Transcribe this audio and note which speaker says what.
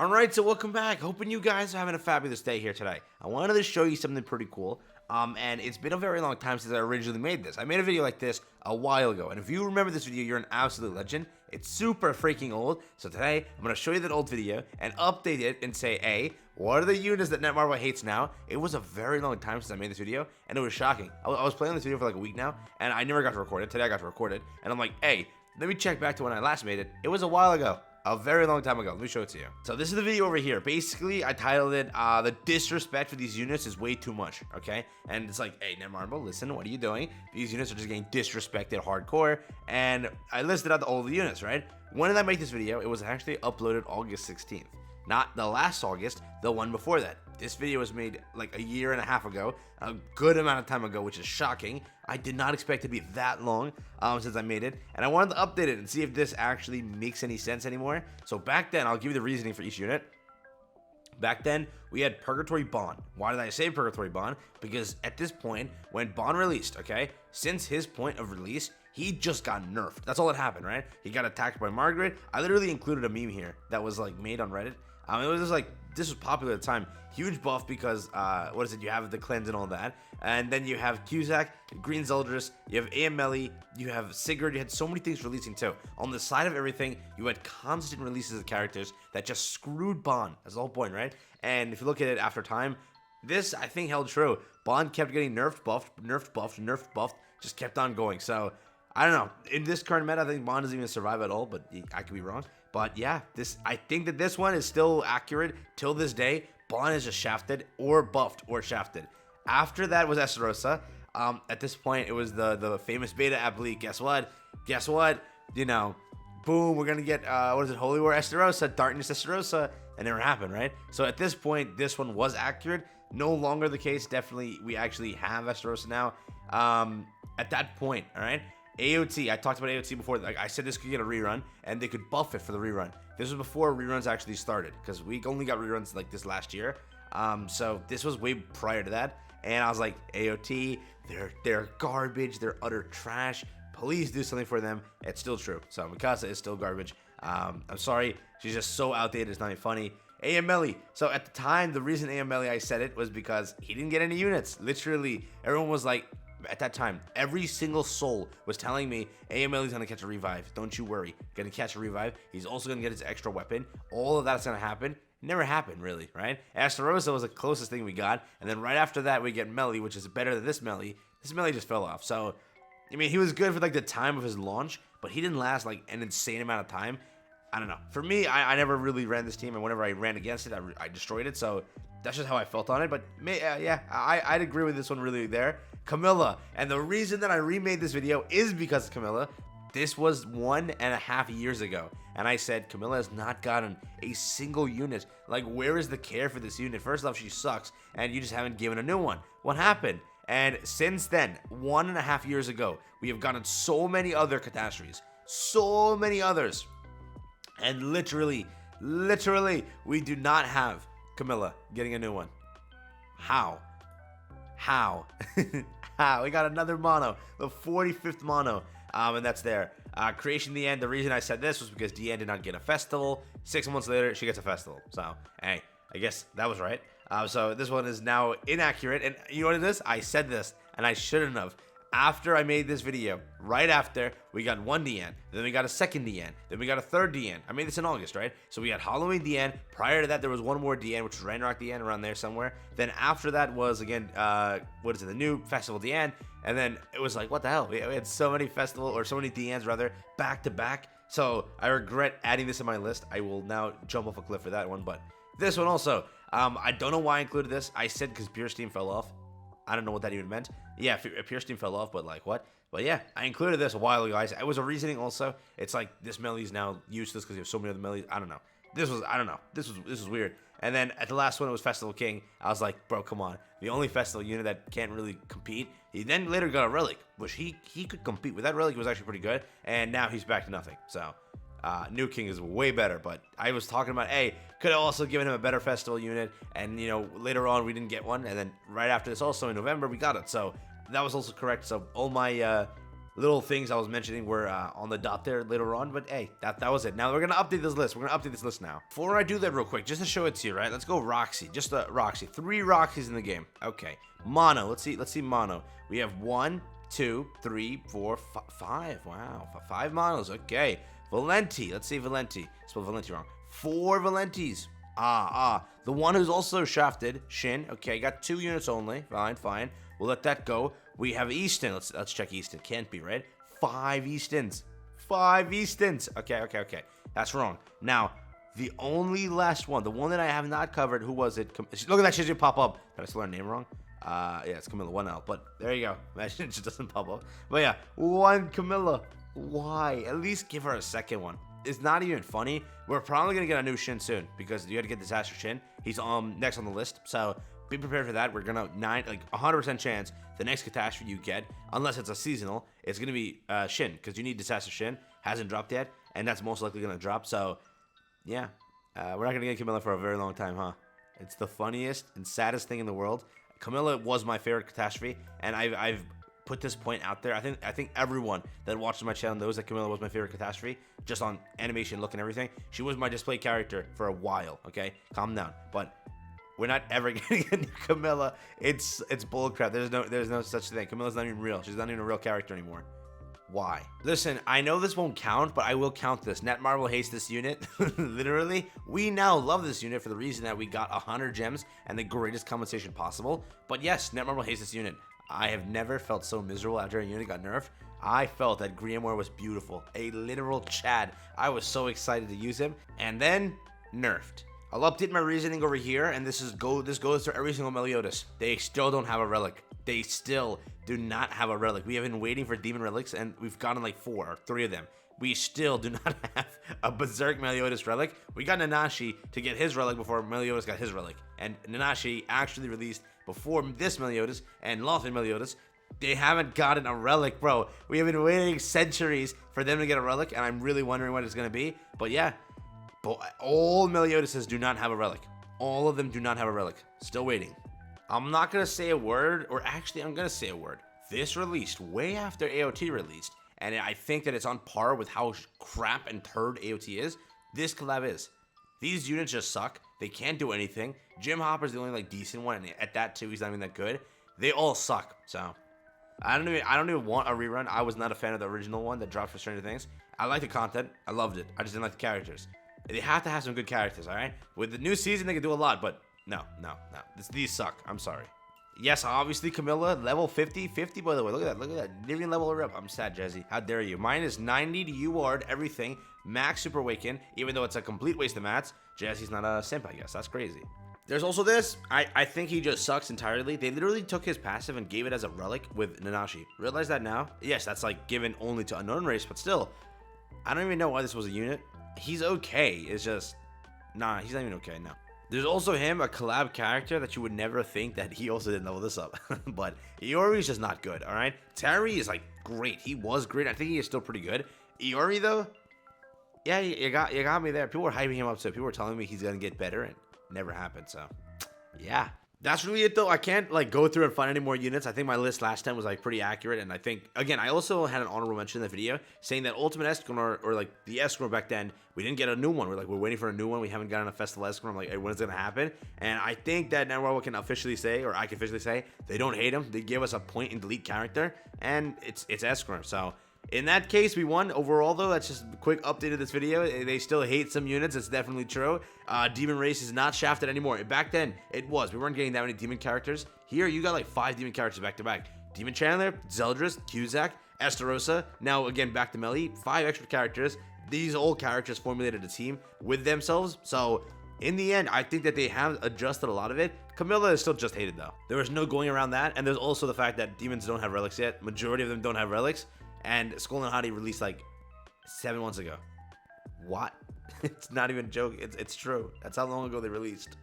Speaker 1: Alright, so welcome back. Hoping you guys are having a fabulous day here today. I wanted to show you something pretty cool. And it's been a very long time since I originally made this. I made a video like this a while ago, and if you remember this video, you're an absolute legend. It's super freaking old, so today I'm going to show you that old video and update it and say, hey, what are the units that NETMARBLE hates now? It was a very long time since I made this video, and it was shocking. I was playing this video for like a week now, and I never got to record it. Today I got to record it, and I'm like, hey, let me check back to when I last made it. It was a while ago. A very long time ago. Let me show it to you. So this is the video over here. Basically, I titled it, the disrespect for these units is way too much, okay? And it's like, hey, NETMARBLE, listen, what are you doing? These units are just getting disrespected hardcore. And I listed out all the units, right? When did I make this video? It was actually uploaded August 16th. Not the last August, the one before that. This video was made like a year and a half ago, a good amount of time ago, which is shocking. I did not expect it to be that long since I made it, and I wanted to update it and see if this actually makes any sense anymore. So back then, I'll give you the reasoning for each unit. Back then, we had Purgatory Bond. Why did I say Purgatory Bond? Because at this point, when Bond released, okay, since his point of release, he just got nerfed. That's all that happened, right? He got attacked by Margaret. I literally included a meme here that was like made on Reddit. It was just like, this was popular at the time. Huge buff because, what is it? You have the cleanse and all that. And then you have Cusack, Green Zeldris, you have AMLE, you have Sigurd. You had so many things releasing too. On the side of everything, you had constant releases of characters that just screwed Bond. That's the whole point, right? And if you look at it after time, this, I think, held true. Bond kept getting nerfed, buffed, nerfed, buffed, nerfed, buffed. Just kept on going. So, I don't know. In this current meta, I think Bond doesn't even survive at all, but I could be wrong. But yeah, I think that this one is still accurate till this day. Bond is just shafted or buffed or shafted. After that was Estarossa. At this point, it was the famous beta at Bleak. Guess what? Guess what? You know, boom, we're gonna get what is it? Holy War Estarossa, Darkness Estarossa, and never happened, right? So at this point, this one was accurate. No longer the case. Definitely, we actually have Estarossa now. At that point, all right. AOT, I talked about AOT before. Like I said, this could get a rerun, and they could buff it for the rerun. This was before reruns actually started, because we only got reruns like this last year. So this was way prior to that, and I was like, AOT, they're garbage, they're utter trash. Please do something for them. It's still true. So Mikasa is still garbage. I'm sorry, she's just so outdated. It's not even funny. AMLE. So at the time, the reason AMLE I said it was because he didn't get any units. Literally, everyone was like. At that time, every single soul was telling me AML is going to catch a revive. Don't you worry. Going to catch a revive. He's also going to get his extra weapon. All of that's going to happen. Never happened, really, right? Estarossa was the closest thing we got. And then right after that, we get Melly, which is better than this Melly. This Melly just fell off. So, I mean, he was good for, like, the time of his launch. But he didn't last, like, an insane amount of time. I don't know. For me, I never really ran this team. And whenever I ran against it, I destroyed it. So, that's just how I felt on it. But, yeah, I'd agree with this one really there. Camilla, and the reason that I remade this video is because of Camilla. This was 1.5 years ago, and I said Camilla has not gotten a single unit. Like, where is the care for this unit? First off, she sucks, and you just haven't given a new one. What happened? And since then, 1.5 years ago, we have gotten so many other catastrophes, so many others, and literally, we do not have Camilla getting a new one. How? How? We got another mono, the 45th mono, and that's there. Creation the End. The reason I said this was because Deanne did not get a festival. 6 months later, she gets a festival. So, hey, I guess that was right. So this one is now inaccurate, and you know what it is? I said this, and I shouldn't have. After I made this video, right after, we got one Deanne, then we got a second Deanne, then we got a third Deanne. I made this in August, right? So we had Halloween Deanne. Prior to that, there was one more Deanne, which was Ragnarok Deanne, around there somewhere. Then after that was, again, what is it, the new Festival Deanne. And then it was like, what the hell? We had so many so many Deannes, rather, back to back. So I regret adding this in my list. I will now jump off a cliff for that one. But this one also, I don't know why I included this. I said because Pure Steam fell off. I don't know what that even meant. Yeah, Pure Steam fell off, but like what? But yeah, I included this a while ago, guys. It was a reasoning also. It's like this melee is now useless because you have so many other melees. I don't know. I don't know. This was weird. And then at the last one, it was Festival King. I was like, bro, come on. The only Festival unit that can't really compete. He then later got a Relic, which he could compete with. That Relic was actually pretty good. And now he's back to nothing. So, New King is way better. But I was talking about, hey, could have also given him a better Festival unit. And, you know, later on, we didn't get one. And then right after this, also in November, we got it. So, that was also correct. So, all my little things I was mentioning were on the dot there later on, but hey, that was it. Now we're gonna update this list. We're gonna update this list now. Before I do that real quick, just to show it to you, right? Let's go Roxy, just Roxy. 3 Roxys in the game. Okay, Mono. Let's see Mono. We have 1, 2, 3, 4, 5. Wow, 5 Monos. Okay, Valenti. Let's see Valenti. Spelled Valenti wrong. 4 Valentis. The one who's also shafted, Shin. Okay, got 2 units only. Fine. We'll let that go. We have Easton. Let's check Easton. Can't be, right? 5 Eastons. 5 Eastons. Okay. That's wrong. Now, the only last one, the one that I have not covered, who was it? Look at that shit just pop up. Did I spell her name wrong? Yeah, it's Camilla, 1L. But there you go. Imagine it just doesn't pop up. But yeah, 1 Camilla. Why? At least give her a second one. It's not even funny. We're probably gonna get a new Shin soon because you got to get Disaster Shin. He's next on the list, so be prepared for that. We're gonna 100% chance the next catastrophe you get, unless it's a seasonal, it's gonna be Shin because you need Disaster Shin. Hasn't dropped yet, and that's most likely gonna drop. So yeah, we're not gonna get Camilla for a very long time, huh? It's the funniest and saddest thing in the world. Camilla was my favorite catastrophe, and I've put this point out there. I think everyone that watches my channel knows that Camilla was my favorite catastrophe, just on animation, look, and everything. She was my display character for a while. Okay, calm down. But we're not ever getting a new Camilla. It's bullcrap. There's no such thing. Camilla's not even real. She's not even a real character anymore. Why? Listen, I know this won't count, but I will count this. NETMARBLE hates this unit. Literally, we now love this unit for the reason that we got 100 gems and the greatest compensation possible. But yes, NETMARBLE hates this unit. I have never felt so miserable after a unit got nerfed. I felt that Grimoire was beautiful. A literal Chad. I was so excited to use him. And then, nerfed. I'll update my reasoning over here, and this goes to every single Meliodas. They still don't have a relic. They still do not have a relic. We have been waiting for demon relics, and we've gotten like 4 or 3 of them. We still do not have a Berserk Meliodas relic. We got Nanashi to get his relic before Meliodas got his relic. And Nanashi actually released before this Meliodas and Lothan Meliodas. They haven't gotten a relic, bro. We have been waiting centuries for them to get a relic, and I'm really wondering what it's going to be. But yeah, all Meliodases do not have a relic. All of them do not have a relic. Still waiting. I'm not going to say a word, or actually I'm going to say a word. This released way after AOT released, and I think that it's on par with how crap and turd AOT is. This collab is. These units just suck. They can't do anything. Jim Hopper's the only decent one, and at that too, he's not even that good. They all suck. So I don't even want a rerun. I was not a fan of the original one that dropped for Stranger Things. I like the content. I loved it. I just didn't like the characters. They have to have some good characters, all right? With the new season, they can do a lot, but no. These suck. I'm sorry. Yes, obviously, Camilla, level 50, by the way. Look at that. Didn't even level her up. I'm sad, Jazzy. How dare you? Mine is 90 to UARD, everything. Max Super Awaken, even though it's a complete waste of mats. Jazzy's not a simp, I guess. That's crazy. There's also this. I think he just sucks entirely. They literally took his passive and gave it as a relic with Nanashi. Realize that now? Yes, that's like given only to unknown race, but still, I don't even know why this was a unit. He's okay. It's just, nah, he's not even okay, no. There's also him, a collab character that you would never think that he also didn't level this up. But Iori's just not good, alright? Terry is like great. He was great. I think he is still pretty good. Iori though, yeah, you got me there. People were hyping him up, so people were telling me he's gonna get better, and it never happened, so yeah. That's really it though. I can't like go through and find any more units. I think my list last time was like pretty accurate, and I think again I also had an honorable mention in the video saying that Ultimate Escanor or like the Escanor back then, we didn't get a new one. We're waiting for a new one. We haven't gotten a Festival Escanor. I'm like, hey, when is it gonna happen? And I think that NETMARBLE can officially say, or I can officially say, they don't hate him. They give us a point and delete character, and it's Escanor. So in that case, we won. Overall, though, that's just a quick update of this video. They still hate some units. It's definitely true. Demon Race is not shafted anymore. Back then, it was. We weren't getting that many demon characters. Here, you got like 5 demon characters back to back. Demon Chandler, Zeldris, Cusack, Estarossa. Now, again, back to Melly. 5 extra characters. These old characters formulated a team with themselves. So, in the end, I think that they have adjusted a lot of it. Camilla is still just hated, though. There was no going around that. And there's also the fact that demons don't have relics yet. Majority of them don't have relics. And Skull and Hottie released like 7 months ago. What? It's not even a joke. It's true. That's how long ago they released.